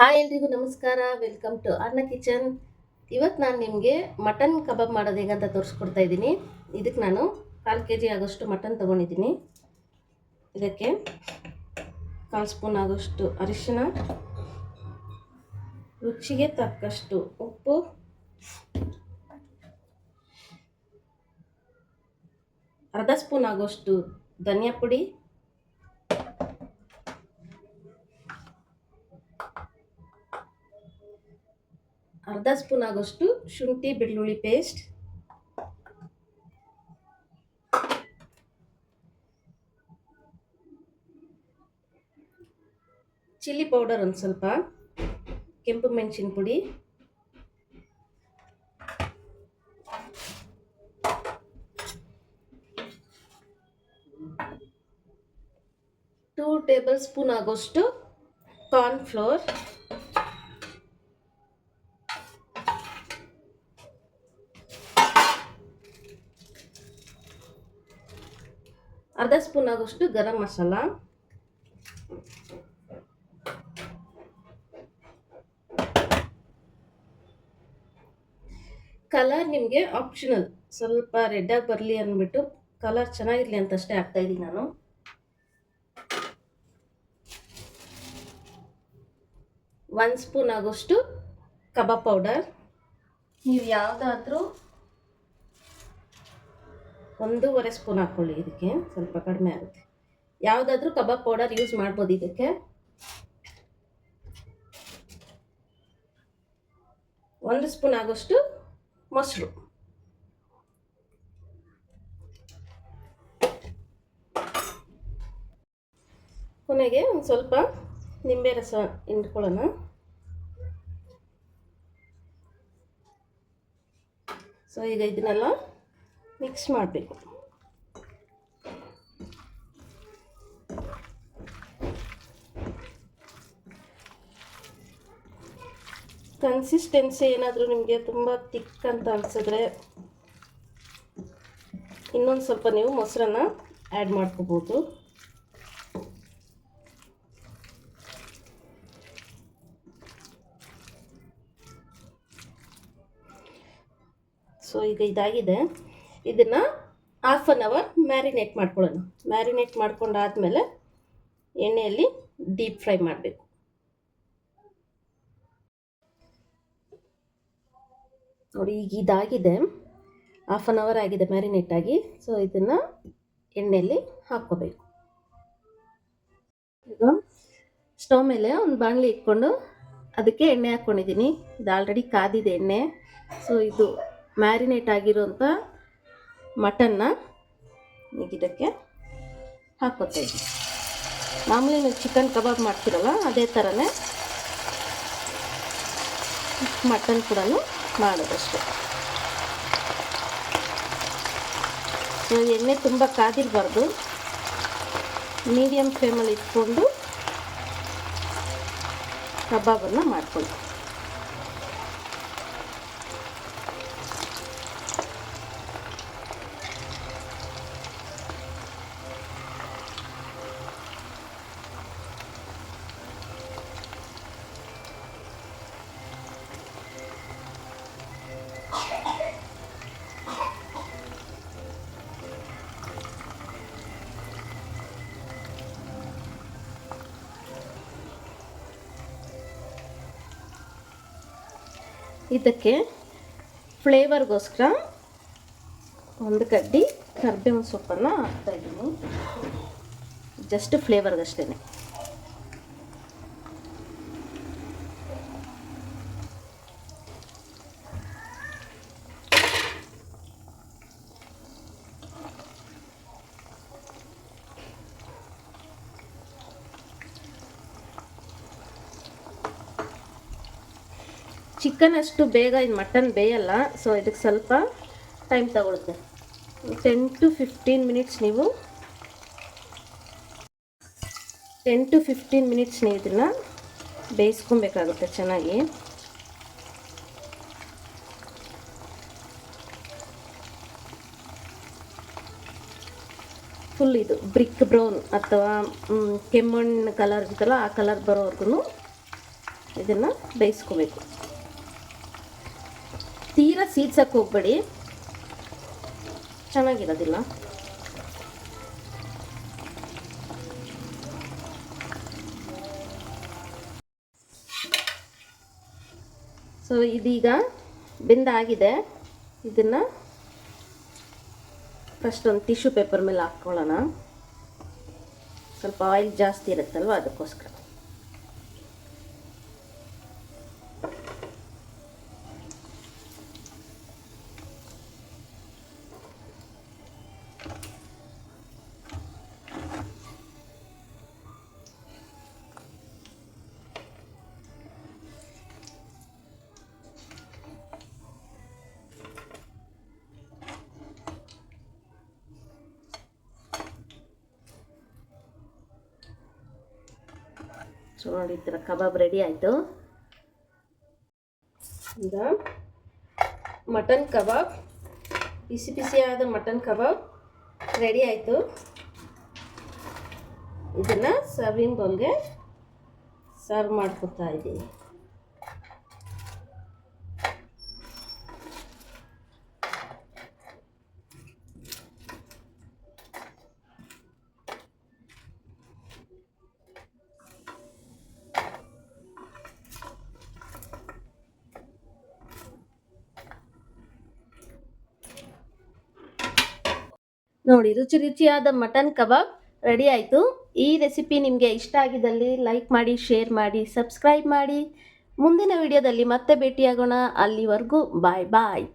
Hi ಎಲ್ರಿಗೂ ನಮಸ್ಕಾರ. Welcome to ಅನ್ನ ಕಿಚನ್. ಇವತ್ತು ನಾನು ನಿಮಗೆ ಮಟನ್ ಕಬಾಬ್ ಮಾಡೋದು ಹೇಗಂತ ತೋರಿಸ್ಕೊಡ್ತಾ ಇದ್ದೀನಿ. ಇದಕ್ಕೆ ನಾನು 1/4 kg ಆಗೋಷ್ಟು ಮಟನ್ ತೊಗೊಂಡಿದ್ದೀನಿ. ಇದಕ್ಕೆ 1/4 ಸ್ಪೂನ್ ಆಗೋಷ್ಟು ಅರಿಶಿನ, ರುಚಿಗೆ ತಕ್ಕಷ್ಟು ಉಪ್ಪು, ಅರ್ಧ ಸ್ಪೂನ್ ಆಗೋಷ್ಟು ಧನಿಯಾ ಪುಡಿ, ಅರ್ಧ ಸ್ಪೂನ್ ಆಗೋಷ್ಟು ಶುಂಠಿ ಬೆಳ್ಳುಳ್ಳಿ ಪೇಸ್ಟ್, ಚಿಲ್ಲಿ ಪೌಡರ್ ಒಂದು ಸ್ವಲ್ಪ, ಕೆಂಪು ಮೆಣಸಿನ ಪುಡಿ, ಟೂ ಟೇಬಲ್ ಸ್ಪೂನ್ ಆಗೋಷ್ಟು ಕಾರ್ನ್ ಫ್ಲೋರ್, ಅರ್ಧ ಸ್ಪೂನ್ ಆಗೋಷ್ಟು ಗರಂ ಮಸಾಲ, ಕಲರ್ ನಿಮಗೆ ಆಪ್ಷನಲ್, ಸ್ವಲ್ಪ ರೆಡ್ ಆಗಿ ಬರಲಿ ಅಂದ್ಬಿಟ್ಟು ಕಲರ್ ಚೆನ್ನಾಗಿರಲಿ ಅಂತ ಅಷ್ಟೇ ಹಾಕ್ತಾ ಇದ್ದೀನಿ ನಾನು. ಒಂದು ಸ್ಪೂನ್ ಆಗೋಷ್ಟು ಕಬಾಬ್ ಪೌಡರ್, ನೀವು ಯಾವುದಾದ್ರೂ 1.5 ಸ್ಪೂನ್ ಹಾಕ್ಕೊಳ್ಳಿ, ಇದಕ್ಕೆ ಸ್ವಲ್ಪ ಕಡಿಮೆ ಆಗುತ್ತೆ. ಯಾವುದಾದ್ರೂ ಕಬಾಬ್ ಪೌಡರ್ ಯೂಸ್ ಮಾಡ್ಬೋದು ಇದಕ್ಕೆ. 1 ಸ್ಪೂನ್ ಆಗೋಷ್ಟು ಮೊಸರು, ಕೊನೆಗೆ ಒಂದು ಸ್ವಲ್ಪ ನಿಂಬೆ ರಸ ಹಿಂಡ್ಕೊಳ್ಳೋಣ. ಸೊ ಈಗ ಇದನ್ನೆಲ್ಲ ಮಿಕ್ಸ್ ಮಾಡಬೇಕು. ಕನ್ಸಿಸ್ಟೆನ್ಸಿ ಏನಾದರೂ ನಿಮಗೆ ತುಂಬ ತಿಕ್ ಅಂತ ಅನಿಸಿದ್ರೆ ಇನ್ನೊಂದು ಸ್ವಲ್ಪ ನೀವು ಮೊಸರನ್ನ ಆ್ಯಡ್ ಮಾಡ್ಕೋಬೋದು. ಸೊ ಈಗ ಇದಾಗಿದೆ. ಇದನ್ನು 1/2 ಅವರ್ ಮ್ಯಾರಿನೇಟ್ ಮಾಡ್ಕೊಳ್ಳೋಣ. ಮ್ಯಾರಿನೇಟ್ ಮಾಡ್ಕೊಂಡಾದ್ಮೇಲೆ ಎಣ್ಣೆಯಲ್ಲಿ ಡೀಪ್ ಫ್ರೈ ಮಾಡಬೇಕು. ನೋಡಿ ಈಗ ಇದಾಗಿದೆ, 1/2 ಅವರ್ ಆಗಿದೆ ಮ್ಯಾರಿನೇಟ್ ಆಗಿ. ಸೊ ಇದನ್ನು ಎಣ್ಣೆಯಲ್ಲಿ ಹಾಕ್ಕೋಬೇಕು. ಈಗ ಸ್ಟವ್ ಮೇಲೆ ಒಂದು ಬಾಣಲಿ ಇಟ್ಕೊಂಡು ಅದಕ್ಕೆ ಎಣ್ಣೆ ಹಾಕ್ಕೊಂಡಿದ್ದೀನಿ. ಇದು ಆಲ್ರೆಡಿ ಕಾದಿದೆ ಎಣ್ಣೆ. ಸೊ ಇದು ಮ್ಯಾರಿನೇಟ್ ಆಗಿರೋಂಥ ಮಟನ್ನ ಈಗ ಇದಕ್ಕೆ ಹಾಕ್ಕೊತಾ ಇದ್ದೀನಿ. ಮಾಮೂಲಿ ನೀವು ಚಿಕನ್ ಕಬಾಬ್ ಮಾಡ್ತೀರಲ್ಲ ಅದೇ ಥರನೇ ಮಟನ್ ಕೂಡ ಮಾಡೋದಷ್ಟೇ. ಎಣ್ಣೆ ತುಂಬ ಕಾದಿರಬಾರ್ದು, ಮೀಡಿಯಮ್ ಫ್ಲೇಮಲ್ಲಿ ಇಟ್ಕೊಂಡು ಕಬಾಬನ್ನು ಮಾಡ್ಕೊಳ್ಳಿ. ಇದಕ್ಕೆ ಫ್ಲೇವರ್ಗೋಸ್ಕರ ಒಂದು ಕಡ್ಡಿ ಕರಿಬೇವಿನ ಸೊಪ್ಪನ್ನು ಹಾಕ್ತಾಯಿದ್ದೀನಿ, ಜಸ್ಟ್ ಫ್ಲೇವರ್ಗಷ್ಟೇ. ಚಿಕನ್ ಅಷ್ಟು ಬೇಗ ಇದು ಮಟನ್ ಬೇಯಲ್ಲ. ಸೊ ಇದಕ್ಕೆ ಸ್ವಲ್ಪ ಟೈಮ್ ತಗೊಳುತ್ತೆ. 10 to 15 ಮಿನಿಟ್ಸ್ ನೀವು 10 to 15 ಮಿನಿಟ್ಸ್ ನೀವು ಇದನ್ನು ಬೇಯಿಸ್ಕೊಬೇಕಾಗುತ್ತೆ ಚೆನ್ನಾಗಿ. ಫುಲ್ ಇದು ಬ್ರಿಕ್ ಬ್ರೌನ್ ಅಥವಾ ಕೆಮ್ಮಣ್ಣು ಕಲರ್ ಇರುತ್ತಲ್ಲ ಆ ಕಲರ್ ಬರೋವರೆಗೂ ಇದನ್ನು ಬೇಯಿಸ್ಕೋಬೇಕು. ತೀರಾ ಸೀದ್ಸಕ್ಕೆ ಹೋಗ್ಬೇಡಿ, ಚೆನ್ನಾಗಿರೋದಿಲ್ಲ. ಸೊ ಇದೀಗ ಬೆಂದಾಗಿದೆ. ಇದನ್ನು ಫಸ್ಟ್ ಒಂದು ಟಿಶ್ಯೂ ಪೇಪರ್ ಮೇಲೆ ಹಾಕ್ಕೊಳ್ಳೋಣ. ಸ್ವಲ್ಪ ಆಯಿಲ್ ಜಾಸ್ತಿ ಇರುತ್ತಲ್ವ, ಅದಕ್ಕೋಸ್ಕರ. ಸೊ ನೋಡಿ, ಈ ಥರ ಕಬಾಬ್ ರೆಡಿ ಆಯಿತು. ಈಗ ಮಟನ್ ಕಬಾಬ್, ಬಿಸಿ ಬಿಸಿಯಾದ ಮಟನ್ ಕಬಾಬ್ ರೆಡಿ ಆಯಿತು. ಇದನ್ನು ಸರ್ವಿಂಗ್ ಬೌಲ್ಗೆ ಸರ್ವ್ ಮಾಡ್ಕೊತಾ ಇದ್ದೀನಿ. ನೋಡಿ, ರುಚಿ ರುಚಿಯಾದ ಮಟನ್ ಕಬಾಬ್ ರೆಡಿ ಆಯಿತು. ಈ ರೆಸಿಪಿ ನಿಮಗೆ ಇಷ್ಟ ಆಗಿದ್ದಲ್ಲಿ ಲೈಕ್ ಮಾಡಿ, ಶೇರ್ ಮಾಡಿ, ಸಬ್ಸ್ಕ್ರೈಬ್ ಮಾಡಿ. ಮುಂದಿನ ವಿಡಿಯೋದಲ್ಲಿ ಮತ್ತೆ ಭೇಟಿಯಾಗೋಣ. ಅಲ್ಲಿವರೆಗೂ ಬಾಯ್ ಬಾಯ್.